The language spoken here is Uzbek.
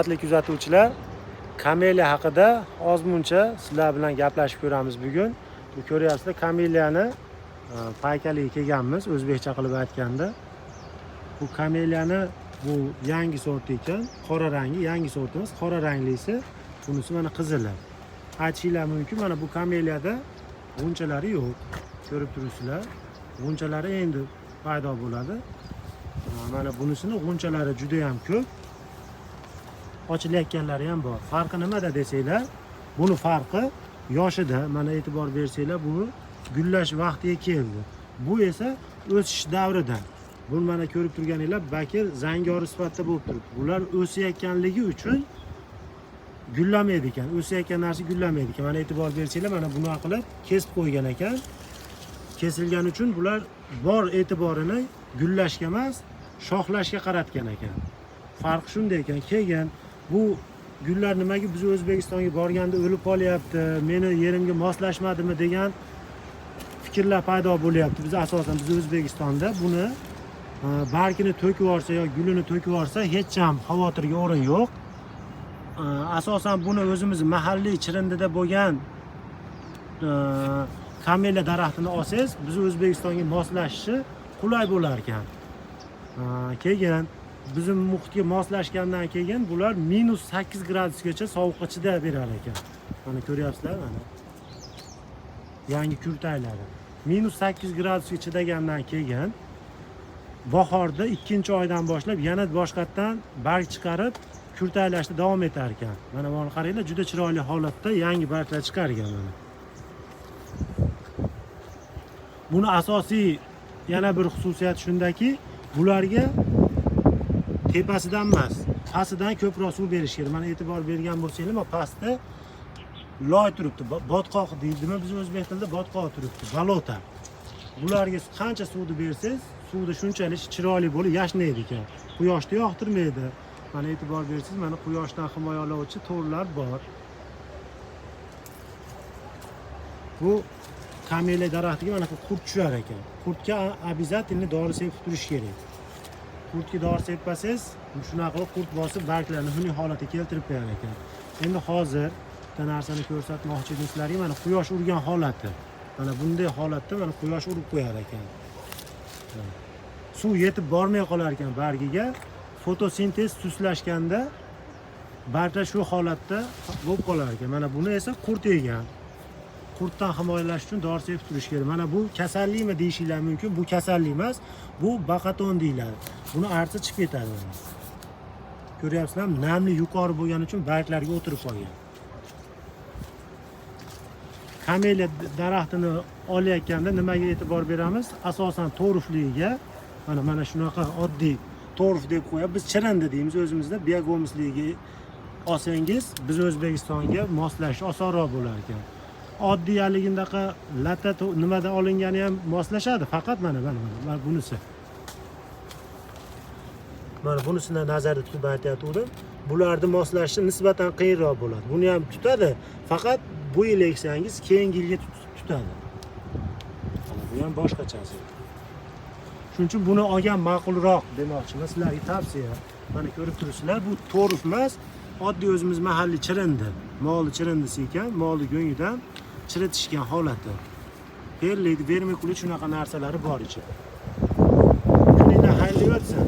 Hurmatli kuzatuvchilar, kameliya haqida ozmuncha sizlar bilan gaplashib ko'ramiz bugun. Bu ko'ryapsizlar, kameliyani paykaliga kelganmiz, o'zbekcha qilib aytganda. Bu kameliyani bu yangi sort ekan, qora rangi, yangi sortimiz qora ranglisi, bunisi mana qizili. Aytishinglar mumkin, mana bu kameliyada g'unchalari yo'q. Ko'rib turibsizlar. G'unchalari endi paydo bo'ladi. Mana bunisini g'unchalari juda ham ko'p. Ochilayotganlari ham bor. Farqi nimada desanglar, buni farqi yoshida. Mana e'tibor bersanglar, bu gullash vaqtiga keldi. Bu esa o'sish davrida. Buni mana ko'rib turganinglar, bakir zangori sifatida bo'lib turibdi. Bular o'sayotganligi uchun gullamaydi ekan. O'sayotgan narsa gullamaydi ekan. Mana e'tibor bersanglar, mana buni qilib kesib qo'ygan ekan. Kesilgani uchun bular bor e'tiborini gullashga emas, shoxlashga qaratgan ekan. Farq shunda ekan. Keyin bu gullar nimaga biz O'zbekistonga borganda o'lib qolyapti, meni yerimga moslashmadimi degan fikrlar paydo bo'lyapti. Biz asosan biz O'zbekistonda buni bargini to'kib yorsa yoki gulini to'kib yorsa hech ham xavotirga o'rin yo'q. Asosan buni o'zimiz mahalliy Chirindida bo'lgan kameliya daraxtini olsangiz, biz O'zbekistonga moslashishi qulay bo'lar ekan. Keyin bizim muhitga moslashgandan keyin bular -8 gradusgacha sovuqqa chidab berar ekan. Mana ko'ryapsizlar, mana. Yangi kurtaylari. -8 gradusga chidagandan keyin bahorda 2-oydan boshlab yana boshqatdan barg chiqarib kurtaylashda davom etar ekan. Mana buni qaranglar, juda chiroyli holatda yangi barglar chiqargan mana. Buni asosiy yana bir xususiyati shundaki, bularga tepasidan emas, pastidan ko'proq suv berish kerak. Mana e'tibor bergan bo'lsanglar, mana pastda loy turibdi. Botqoq deydimi biz o'zbek tilida, botqoq turibdi, balota. Bularga qancha suvni bersangiz, suvda shunchalik chiroyli bo'lib yashnaydi ekan. Quyoshda yoqtirmaydi. Mana e'tibor bersangiz, mana quyoshdan himoyalovchi to'rlar bor. Bu kameliya daraxtiga mana qurt tushar ekan. Qurtga обязательно dori sepib turish kerak. Qurtga dori sepmasangiz, shunaqa qilib qurt bosib barglarni xunuk holatga keltirib qo'yar ekan. Endi hozir bitta narsani ko'rsatmoqchi edim sizlarga, mana quyosh urgan holati. Mana bunday holatda mana quyosh urib qo'yar ekan. Suv yetib bormay qolar ekan bargiga. Fotosintez suslashganda barglar shu holatda bo'lib qolar ekan. Mana buni esa qurt yegan. Qurtdan himoyalash uchun dori sepib turish kerak. Mana bu kasallikmi deyishinglar mumkin. Bu kasallik emas, bu baqaton deyiladi. Buni artsa chiqib ketadi. Ko'ryapsizlarmi? Namli yuqori bo'lgani uchun barglarga o'tirib qolgan. Kameliya daraxtini olayotganda nimaga e'tibor beramiz? Asosan to'rifligiga, mana shunaqa oddiy to'rif deb qo'yib, biz chirindi deymiz o'zimizda, biagomisligiga olsangiz, biz O'zbekistonga moslash osonroq bo'lar ekan. Oddiyaligindaqa latta nimada olingani ham moslashadi, faqat mana bunisi. Mana bunisini nazarda tutib aytayotgandim. Bularni moslashi nisbatan qiyinroq bo'ladi. Buni ham tutadi, faqat bu yil eksangiz keyingi yilga tutadi. Bu ham boshqachasi. Shuning uchun buni olgan ma'qulroq demoqchiman sizlarga tavsiya. Mana ko'rib turibsizlar, bu to'rif emas, oddiy o'zimiz mahalliy chirindi. Molli chirindisi ekan, molli go'ngidan chiritishgan holati. Perlaydi, vermikulli shunaqa narsalari bor ichida. Kuninglar xayrli o'tsin.